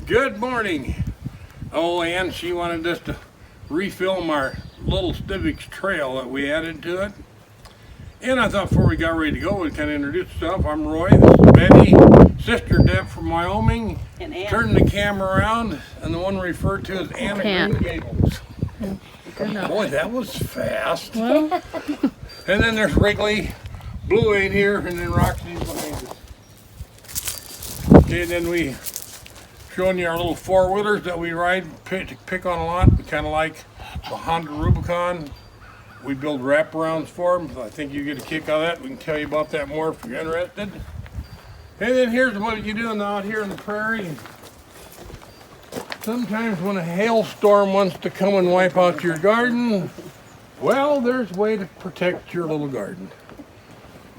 Good morning. Oh, Ann, she wanted us to refilm our little Stevicks trail that we added to it. And I thought before we got ready to go, we'd kind of introduce ourselves. I'm Roy, this is Betty, Sister Deb from Wyoming. And Ann. Turn the camera around, and the one referred to as Anna Green Gables. Boy, that was fast. Well, And then there's Wrigley, Blue 8 here, and then Roxy's behind us. Okay, then we showing you our little four-wheelers that we ride, pick on a lot. We kind of like the Honda Rubicon. We build wraparounds for them. I think you get a kick out of that. We can tell you about that more if you're interested. And then here's what you're doing out here in the prairie. Sometimes when a hailstorm wants to come and wipe out your garden, well, there's a way to protect your little garden.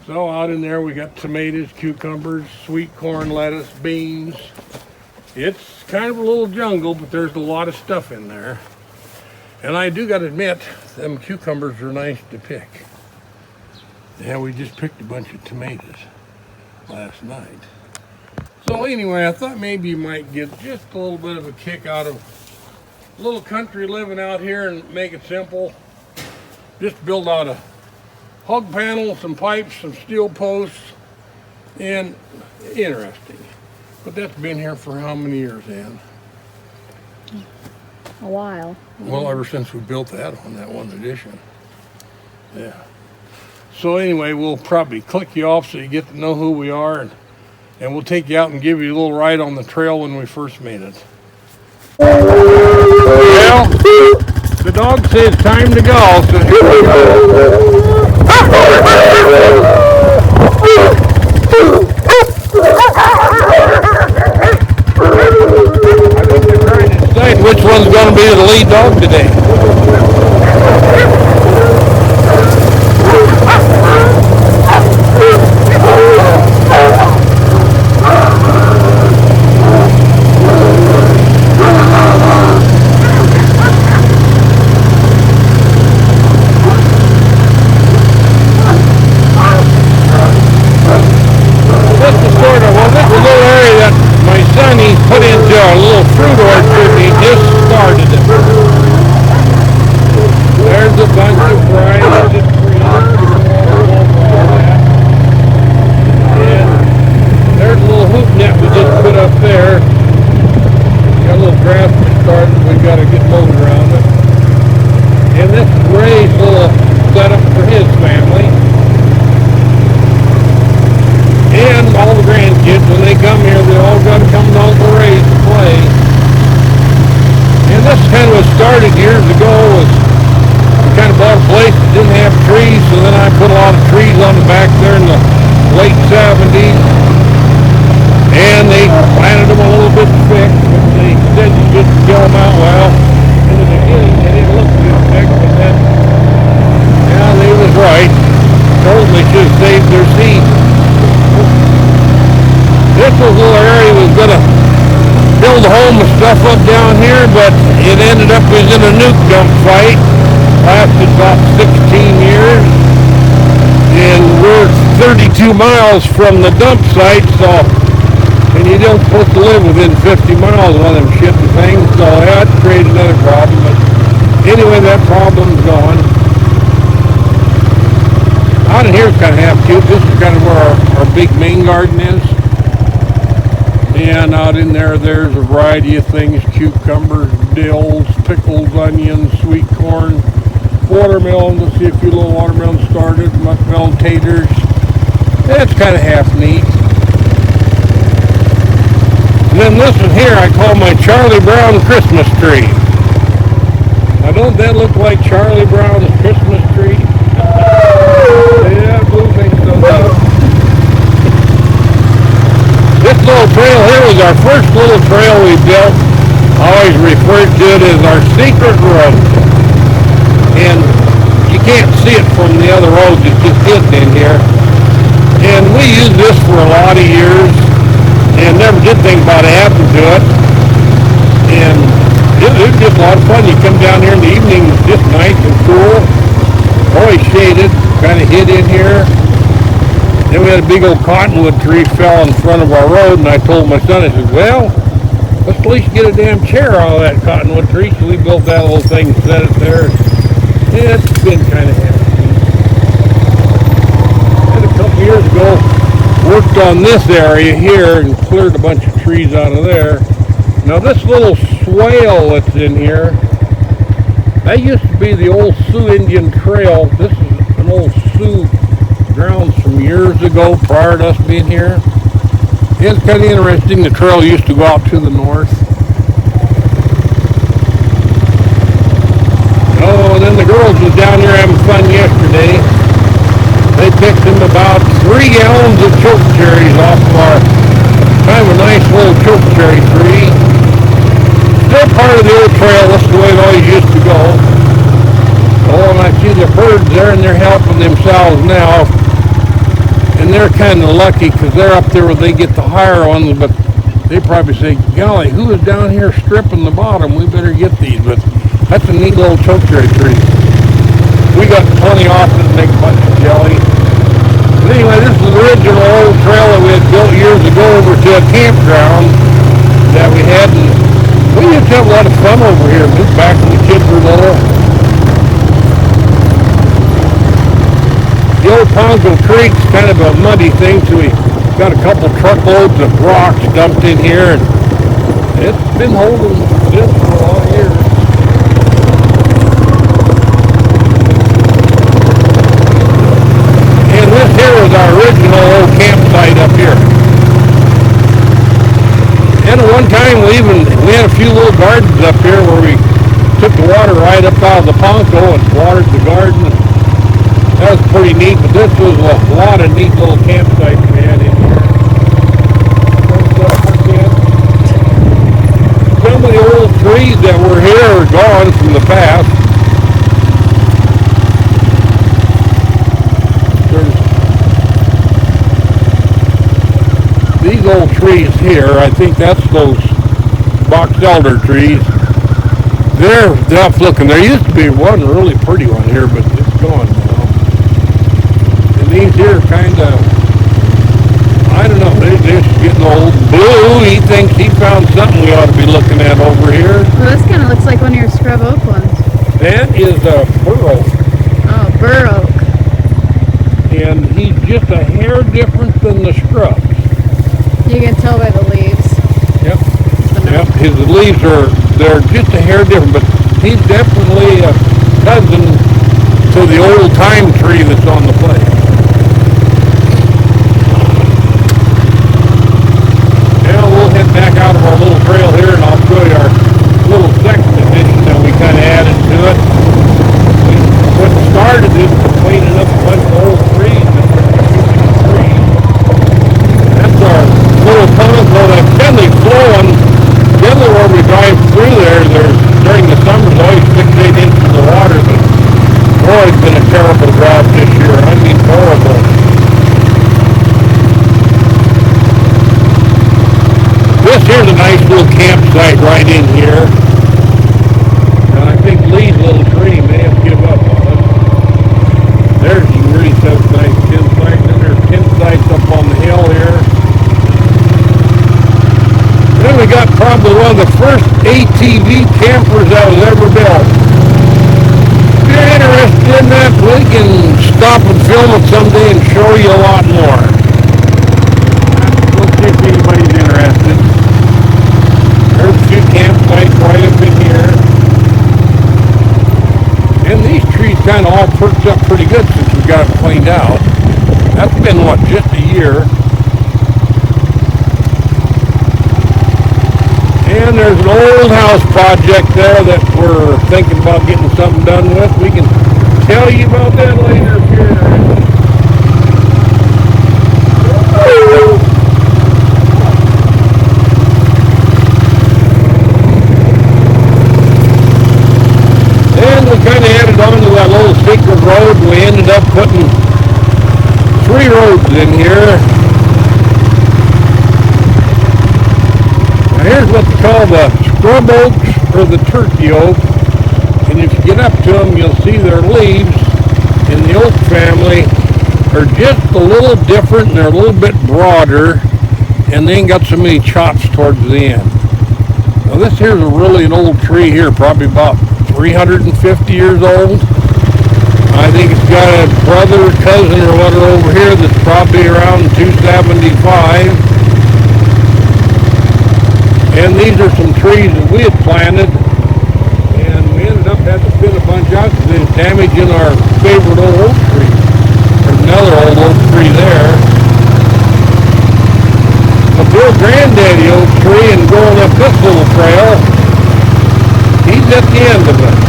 So out in there we got tomatoes, cucumbers, sweet corn, lettuce, beans. It's kind of a little jungle, but there's a lot of stuff in there. And I do got to admit, them cucumbers are nice to pick. Yeah, we just picked a bunch of tomatoes last night. So anyway, I thought maybe you might get just a little bit of a kick out of a little country living out here and make it simple. Just build out a hug panel, some pipes, some steel posts, and interesting. But that's been here for how many years, Ann? a while. Well, ever since we built that on that one edition. Yeah. So anyway, we'll probably click you off so you get to know who we are, and we'll take you out and give you a little ride on the trail when we first made it. Well, the dog says time to go, so here we go. I think they're trying to decide which one's going to be the lead dog today. Started years ago was we kind of bought a place that didn't have trees, so then I put a lot of trees on the back there in the late 70s, and they planted them a little bit thick, but they said you just kill them out well. In the beginning they didn't look too thick, but then, yeah, they was right. Told them they should have saved their seeds. This little area was going to build a home and stuff up down here, but it ended up was in a nuke dump fight. Lasted about 16 years, and we're 32 miles from the dump site, so, and you don't supposed to live within 50 miles of them shitty things, so that created another problem. But anyway, that problem's gone. Out in here is kind of half cute. This is kind of where our big main garden is. And out in there, there's a variety of things: cucumbers, dills, pickles, onions, sweet corn, watermelon. Let's see a few little watermelons started, muskmelon taters. That's kind of half neat. And then this one here I call my Charlie Brown Christmas tree. Now don't that look like Charlie Brown's Christmas tree? Yeah, blue things don't do. This little trail here was our first little trail we built. I always referred to it as our secret road. And you can't see it from the other roads, it's just hidden in here. And we used this for a lot of years and never did think about it happened to it. And it was just a lot of fun. You come down here in the evening, it's just nice and cool. Always shaded, kind of hid in here. Then we had a big old cottonwood tree fell in front of our road, and I told my son, I said, well, let's at least get a damn chair out of that cottonwood tree. So we built that little thing and set it there. And it's been kind of hefty. And a couple years ago, worked on this area here and cleared a bunch of trees out of there. Now this little swale that's in here, that used to be the old Sioux Indian Trail. This is an old Sioux grounds from years ago prior to us being here. It's kind of interesting. The trail used to go out to the north. Oh, and then the girls was down there having fun yesterday. They picked them about 3 gallons of choke cherries off of our kind of a nice little choke cherry tree. Still part of the old trail. That's the way it always used to go. Oh, and I see the birds there, and they're helping themselves now. And they're kind of lucky because they're up there where they get the higher ones, but they probably say, golly, who is down here stripping the bottom? We better get these. But that's a neat little choke cherry tree. We got plenty off it to make a bunch of jelly. But anyway, this is the original old trail that we had built years ago over to a campground that we had. And we used to have a lot of fun over here, just back when the kids were little. The old Pongo Creek's kind of a muddy thing, so we got a couple truckloads of rocks dumped in here, and it's been holding this for a lot of years. And this here was our original old campsite up here. And at one time we had a few little gardens up here where we took the water right up out of the Pongo and watered the garden. That was pretty neat, but this was a lot of neat little campsites we had in here. Some of the old trees that were here are gone from the past. These old trees here, I think that's those box elder trees. They're tough looking. There used to be one really pretty one here, but it's gone now. These here are kind of, I don't know, they're just getting old. Blue, he thinks he found something we ought to be looking at over here. Well, this kind of looks like one of your scrub oak ones. That is a bur oak. Oh, bur oak. And he's just a hair different than the scrubs. You can tell by the leaves. Yep, his leaves they're just a hair different, but he's definitely a cousin to the old time tree that's on the place. Back out of our little trail here, and I'll show you our little section addition that we kind of added to it. What started is cleaning up a bunch of old trees. That's our little Pongo that's generally flowing. Generally where we drive through there's during the summer there's always 6-8 inches of water, but boy, it's been a terrible drought this year. I mean horrible. This here's a nice little campsite right in here. And I think Lee's little tree may have given up on it. There's some really nice campsites. And there's campsites up on the hill here. And then we got probably one of the first ATV campers that was ever built. If you're interested in that, we can stop and film it someday and show you a lot more. We'll see if anybody's interested. There's a few campsites right up in here. And these trees kind of all perked up pretty good since we got them cleaned out. That's been, what, just a year. And there's an old house project there that we're thinking about getting something done with. We can tell you about that later if you're interested. We kind of added on to that little secret road. We ended up putting 3 roads in here. Now here's what they call the scrub oaks or the turkey oak. And if you get up to them, you'll see their leaves in the oak family are just a little different, and they're a little bit broader, and they ain't got so many chops towards the end. this here's a really an old tree here, probably about 350 years old. I think it's got a brother, cousin, or whatever over here that's probably around 275. And these are some trees that we had planted, and we ended up having to spin a bunch out because it was damaging our favorite old oak tree. There's another old oak tree there. But the old granddaddy oak tree, and going up this little trail, he's at the end of it.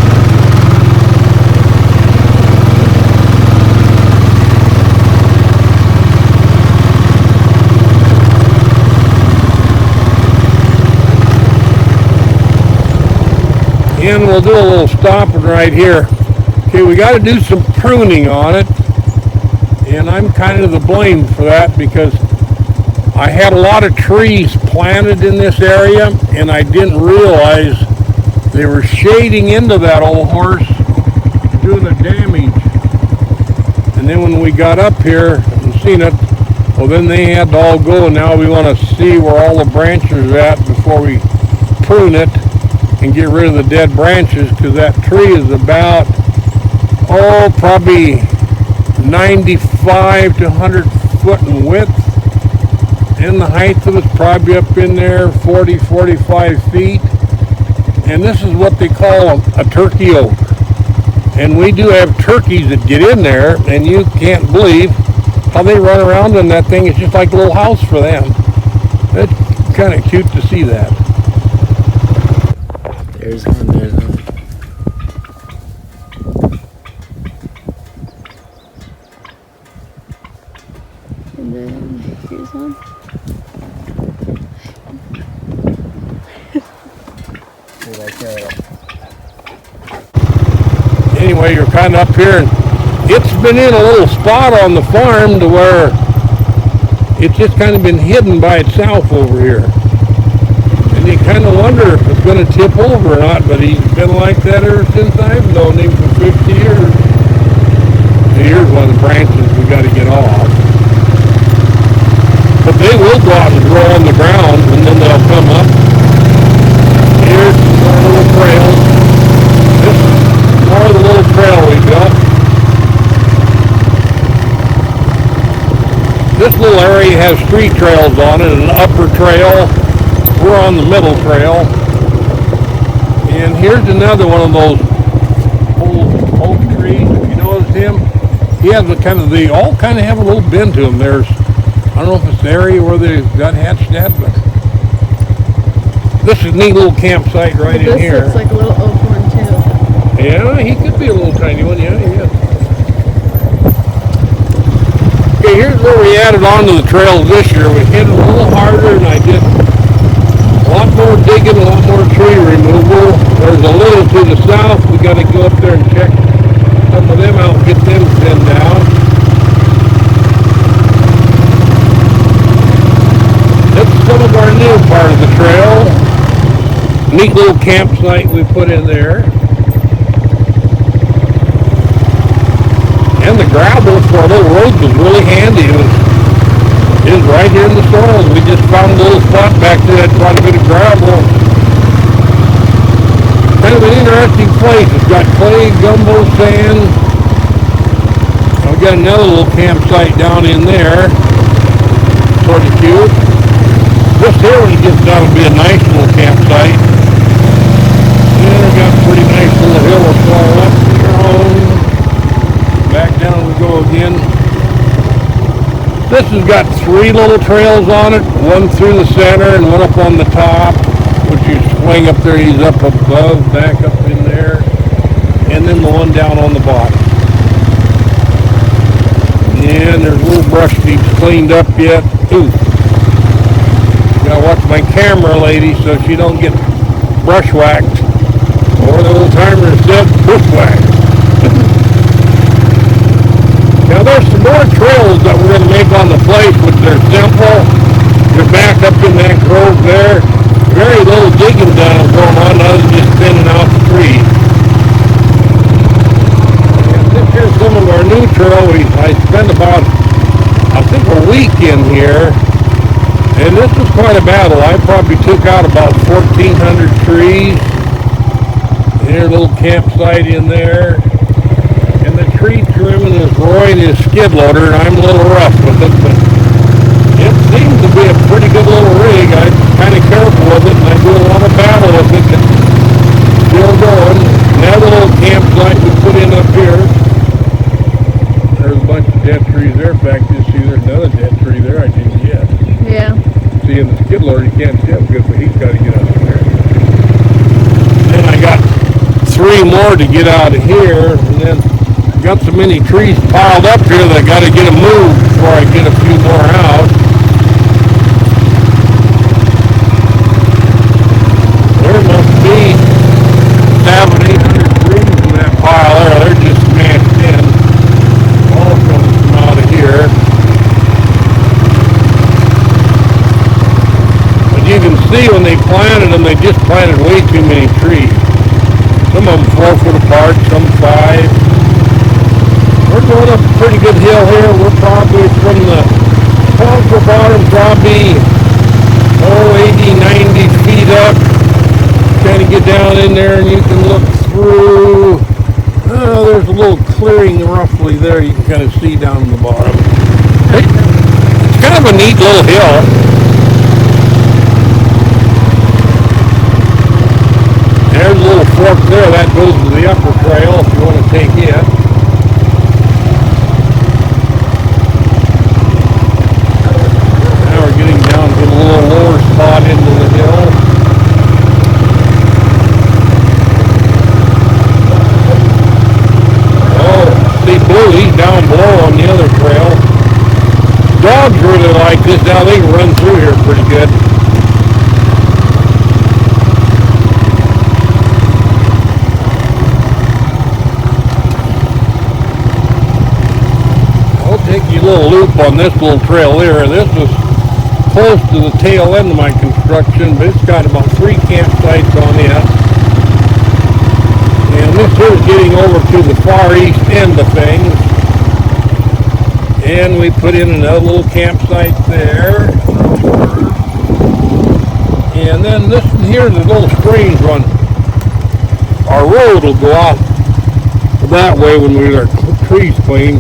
And we'll do a little stopping right here. Okay, we got to do some pruning on it, and I'm kind of the blame for that because I had a lot of trees planted in this area, and I didn't realize they were shading into that old horse, doing the damage. And then when we got up here and seen it, well, then they had to all go, and now we want to see where all the branches are at before we prune it and get rid of the dead branches, because that tree is about, probably 95 to 100 foot in width, and the height of it's probably up in there 40, 45 feet. And this is what they call a turkey oak. And we do have turkeys that get in there, and you can't believe how they run around in that thing. It's just like a little house for them. It's kind of cute to see that. There's one, there's one. And then here's one. Anyway, you're kind of up here, and it's been in a little spot on the farm to where it's just kind of been hidden by itself over here. And you kind of wonder if it's going to tip over or not, but he's been like that ever since I've known him for 50 years. Here's one of the branches we got to get off. But they will go out and grow on the ground, and then they'll come up. Here's more little trails. This is more of the little trail we built. This little area has 3 trails on it, an upper trail. We're on the middle trail. And here's another one of those old oak trees. You notice him? He has a kind of, they all kind of have a little bend to them. There's, I don't know if it's the area where they got hatched at, but this is a neat little campsite right in here. This looks like a little oak one too. Yeah, he could be a little tiny one. Yeah, he is. Okay, here's where we added on to the trails this year. We hit it a little harder, and I did a lot more digging, a lot more tree removal. There's a little to the south. We got to go up there and check some of them out and get them thinned down. That's some of our new part of the trail. Neat little campsite we put in there. And the gravel for a little road was really handy. It was right here in the soil. We just found a little spot back there that had quite a bit of gravel. Kind of an interesting place. It's got clay, gumbo, sand. I've got another little campsite down in there. Sort of cute. This here, when it gets down, will be a nice little campsite. Yeah, we got a pretty nice little hill to fall up here. Back down we go again. This has got 3 little trails on it, one through the center and one up on the top, which you swing up there, he's up above, back up in there, and then the one down on the bottom. And there's little brush deeps cleaned up yet. Ooh. Gotta watch my camera lady so she don't get brush whacked, or the old timer said bushwhacked. Now there's some more trails that we're going to make on the place, which they're simple. You're back up in that grove there. Very little digging done going on other than just thinning out the trees. And this here's some of our new trail. I spent about, I think, a week in here. And this was quite a battle. I probably took out about 1,400 trees. There's a little campsite in there. And the tree trimming is Roy and his skid loader, and I'm a little rough with it, but it seems to be a pretty good little rig. I'm kind of careful with it, and I do a lot of battle with it. It's still going. Another little campsite we put in up here. There's a bunch of dead trees there. In fact, you see there's another dead tree there I didn't get. Yeah. See, in the skid loader you can't see it because the heat's got to get out of there. Then I got 3 more to get out of here, and then got so many trees piled up here that I got to get them moved before I get a few more out. There must be 700-800 trees in that pile there. They're just smashed in. All coming from out of here. But you can see when they planted them, they just planted way too many trees. Some of them 4 foot apart, some 5. We're going up a pretty good hill here. We're probably from the top to bottom, probably 80, 90 feet up. Kind of get down in there and you can look through. There's a little clearing roughly there you can kind of see down the bottom. It's kind of a neat little hill. There's a little fork there. That goes to the upper trail if you want to take it. Getting down to a little lower spot into the hill. Oh, see Blue, he's down below on the other trail. Dogs really like this. Now they can run through here pretty good. I'll take you a little loop on this little trail here. This was close to the tail end of my construction, but it's got about 3 campsites on it. And this here is getting over to the far east end of things. And we put in another little campsite there. And then this one here is a little strange one. Our road will go out that way when we get our trees clean.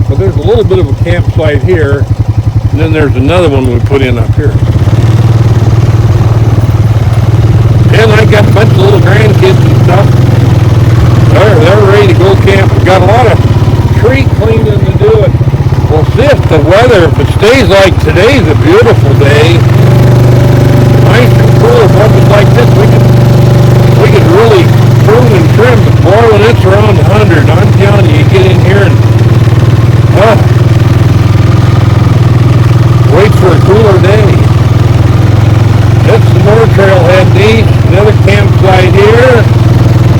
But there's a little bit of a campsite here. And then there's another one we put in up here. And I got a bunch of little grandkids and stuff. They're ready to go camp. We got a lot of tree cleaning to do it. We'll see if the weather, if it stays like today's a beautiful day, nice and cool, if it was like this, we could really prune and trim. But boy, when it's around 100, I'm telling you, you get in here and wait for a cooler day. That's some more trailhead east. Another campsite here.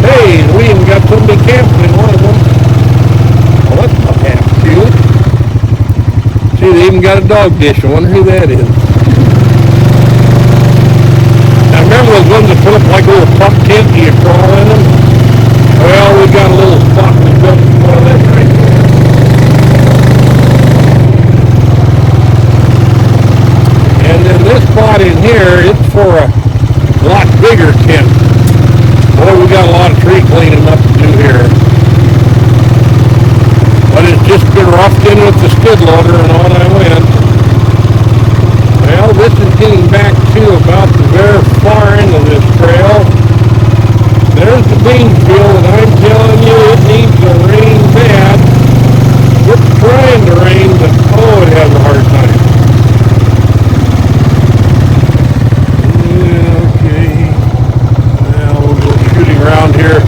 Hey, we even got somebody camping in one of them. Well, that's not half cute. See, they even got a dog dish. I wonder who that is. Now remember those ones that put up like a little pup tent and you crawl in them? Well, we got a little spot we built one of them right there. And then this spot in here, it's for a lot bigger tent. Boy, we got a lot of tree cleaning up to do here. But it's just been roughed in with the skid loader and on I went. Well, this is getting back to about the very far end of this trail. There's the bean field, and I'm telling you, it needs to rain bad. It's trying to rain, but oh, it has a hard time. Around here,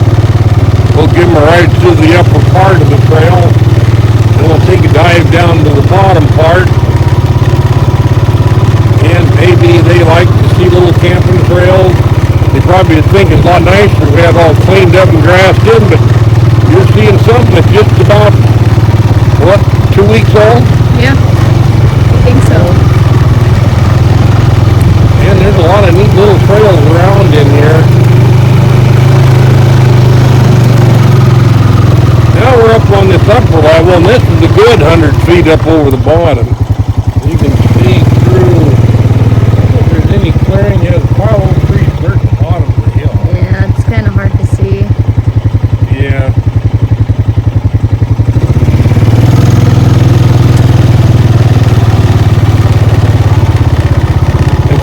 we'll give them a ride through the upper part of the trail, and we'll take a dive down to the bottom part. And maybe they like to see little camping trails. They probably think it's a lot nicer if we have all cleaned up and grassed in, but you're seeing something that's just about, what, 2 weeks old? Yeah, I think so. And there's a lot of neat little trails around in here. Now we're up on this upper level, and this is a good 100 feet up over the bottom. You can see through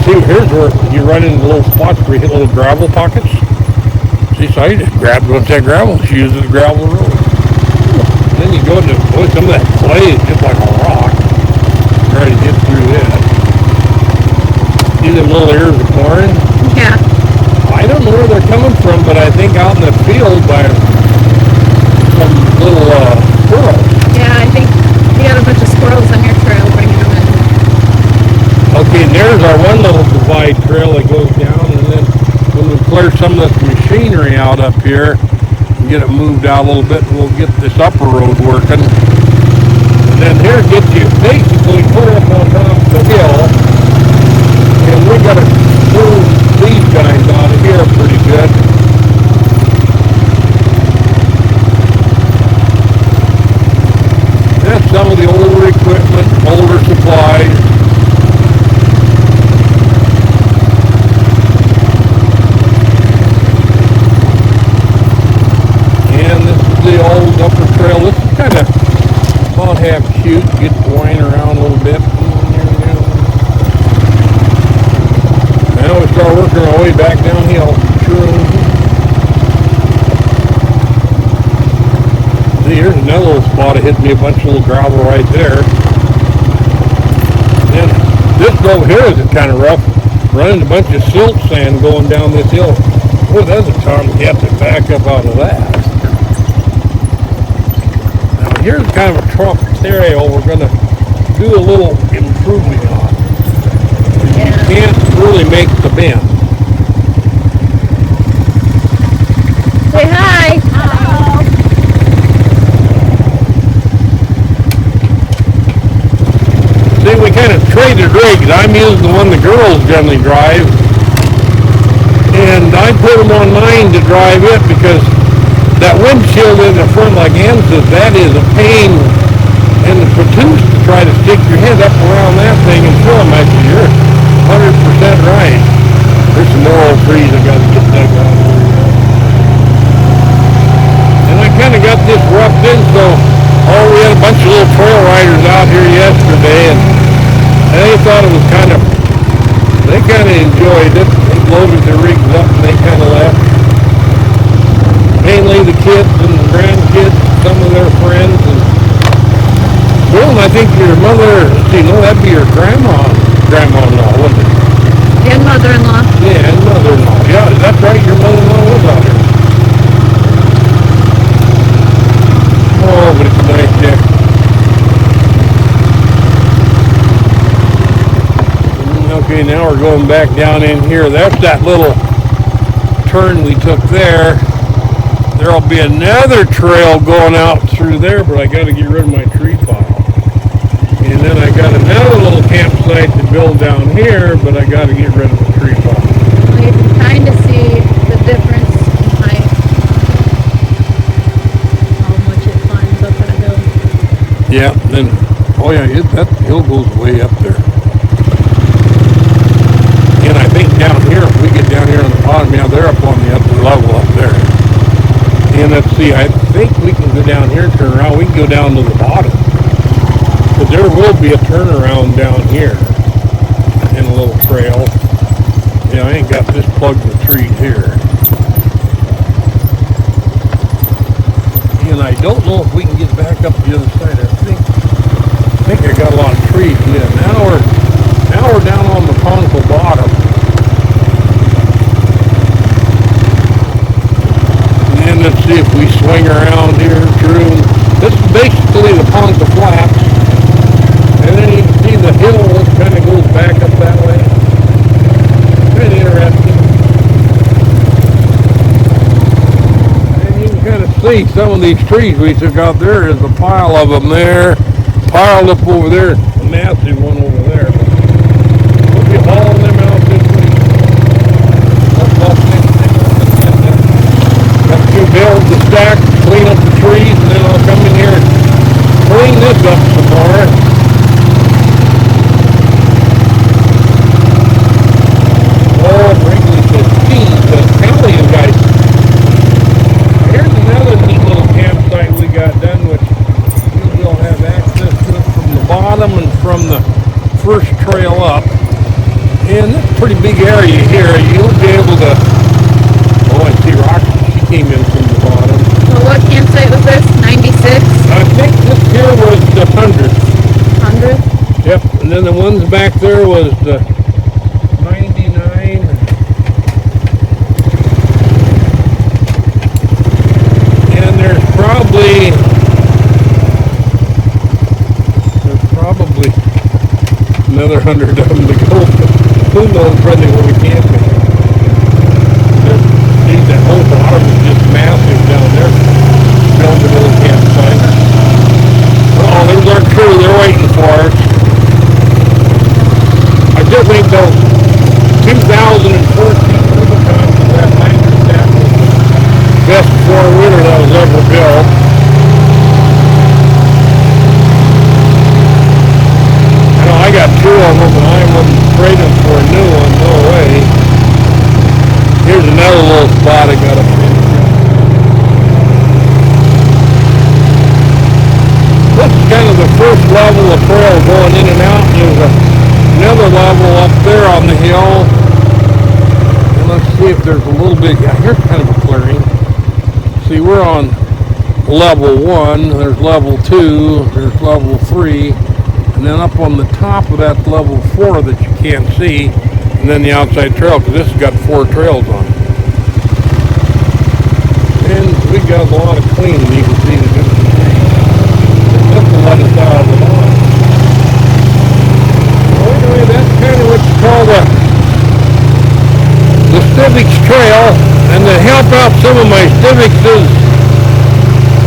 see, here's where you run into little spots where you hit little gravel pockets. See, so I just grabbed a bunch of that gravel and she uses the gravel road. And then you go into, boy, some of that clay is just like a rock. Try to get through that. See them little ears of corn? Yeah. I don't know where they're coming from, but I think out in the field by some little squirrels. Yeah, I think we got a bunch of squirrels on your trail bringing them in. Okay, and there's our one little divide trail that goes down, and then when we clear some of this machinery out up here and get it moved out a little bit, we'll get this upper road working. And then here gets you basically clear up on top of the hill, and we got to move these guys out of here pretty good. That's some of the older equipment, older supplies. And this is the old upper trail. This is kind of about half cute. Get to wind around a little bit. Now we start working our way back downhill. See, here's another little spot. It hit me a bunch of little gravel right there. And this over here is kind of rough. Running a bunch of silt sand going down this hill. Boy, that's a time you have to back up out of that. Now here's kind of a trough area we're going to do a little improving on. You can't really make the bend. Say hi. Hi. See, we kind of traded rigs. I'm using the one the girls generally drive. And I put them on mine to drive it because that windshield in the front, like Ann says, that is a pain in the patoosh to try to stick your head up around that thing and fill them. I said, you're 100% right. There's some more old trees I got to get dug out of here. And I kind of got this roughed in, so we had a bunch of little trail riders out here yesterday, and they thought it was they kind of enjoyed it. They loaded their rigs up and they kind of left. Mainly the kids and the grandkids, some of their friends. And Bill, I think your mother, that'd be your grandma-in-law, wouldn't it? And mother-in-law. Yeah, and mother-in-law. Yeah, that's right, your mother-in-law was out here. Oh, but it's a nice day. Okay, now we're going back down in here. That's that little turn we took there. There'll be another trail going out through there, but I got to get rid of my tree pile. And then I got another little campsite to build down here, but I got to get rid of the tree pile. Well, you can kind of see the difference in height. How much it climbs up that hill. Yeah, then, that hill goes way up there. And I think down here, if we get down here on the bottom, they're up on the upper level up there. And let's see, I think we can go down here and turn around. We can go down to the bottom. But there will be a turnaround down here in a little trail. Yeah, I ain't got this plugged in the tree here. And I don't know if we can get back up the other side. I think I got a lot of trees. Yeah, now we're down on the Ponca bottom. And let's see if we swing around here through. This is basically the Ponca Flats. And then you can see the hill kind of goes back up that way. Pretty interesting. And you can kind of see some of these trees we took out there. There's a pile of them there. Piled up over there. A massive one over there. We'll be hauling them out this week. Got two bales to stack, clean up the trees, and then I'll come in here and clean this up some more. Oh, Wrigley says, geez, the Italian guys. Here's another neat little campsite we got done, which we'll have access to it from the bottom and from the first trail up. And that's a pretty big area here. You'll be able to, oh, I see Rocky. She came in from the bottom. Well, what campsite was this? 96? I think this here was the 100. 100? Yep, and then the ones back there was the 99. And there's probably another 100 of them to go. Who knows really where we camping? Geez, that whole bottom is just massive down there. Building a little campsite. Oh, there's our crew. They're waiting for us. I did wait till 2014 Rubicon for that 97 was the best four-wheeler that was ever built. I got two of them, and I wouldn't trade them for a new one, no way. Here's another little spot I got to finish. This is kind of the first level of trail going in and out. There's another level up there on the hill. And let's see if there's a little bit, yeah, here's kind of a clearing. See, we're on level 1, there's level 2, there's level 3. And then up on the top of that level 4 that you can't see, and then the outside trail, because this has got 4 trails on it. And we got a lot of cleaning. You can see the different trees. That's to let us out of the line. Well, anyway, that's kind of what you call the Stevicks Trail. And to help out some of my Stevickses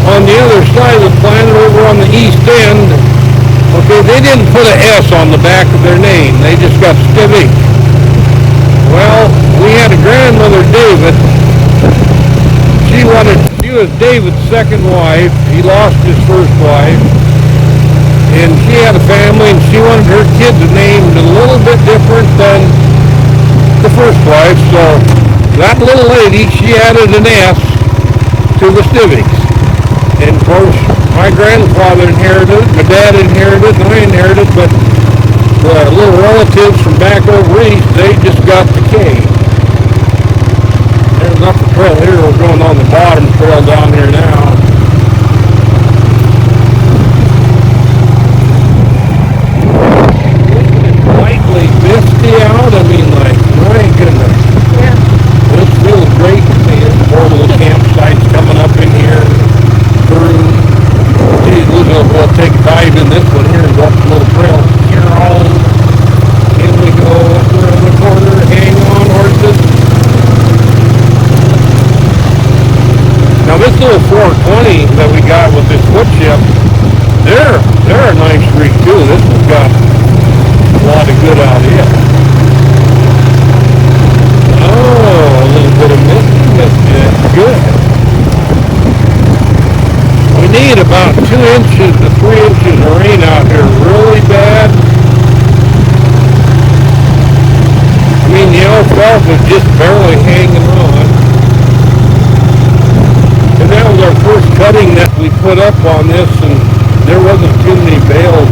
on the other side of the planet, over on the east end, okay, they didn't put an S on the back of their name. They just got Stevicks. Well, we had a grandmother, David. She was David's second wife. He lost his first wife. And she had a family, and she wanted her kids named a little bit different than the first wife. So that little lady, she added an S to the Stevicks. And of course, my grandfather inherited, my dad inherited, and I inherited, but the little relatives from back over east, they just got the K. There's up the trail here. We're going on the bottom trail down here now. It's slightly misty out. I mean, like, my goodness. Yeah. This feels great to see it. 4 little campsites coming up in here. We'll take a dive in this one here and go up the little trail here on. In we go up there in the corner, hang on horses. Now this little 420 that we got with this wood chip, they're a nice rig too. This one's got a lot of good out here. Oh, a little bit of misty. That's good. We need about 2 inches to 3 inches of rain out here really bad. I mean, the alfalfa is just barely hanging on. And that was our first cutting that we put up on this, and there wasn't too many bales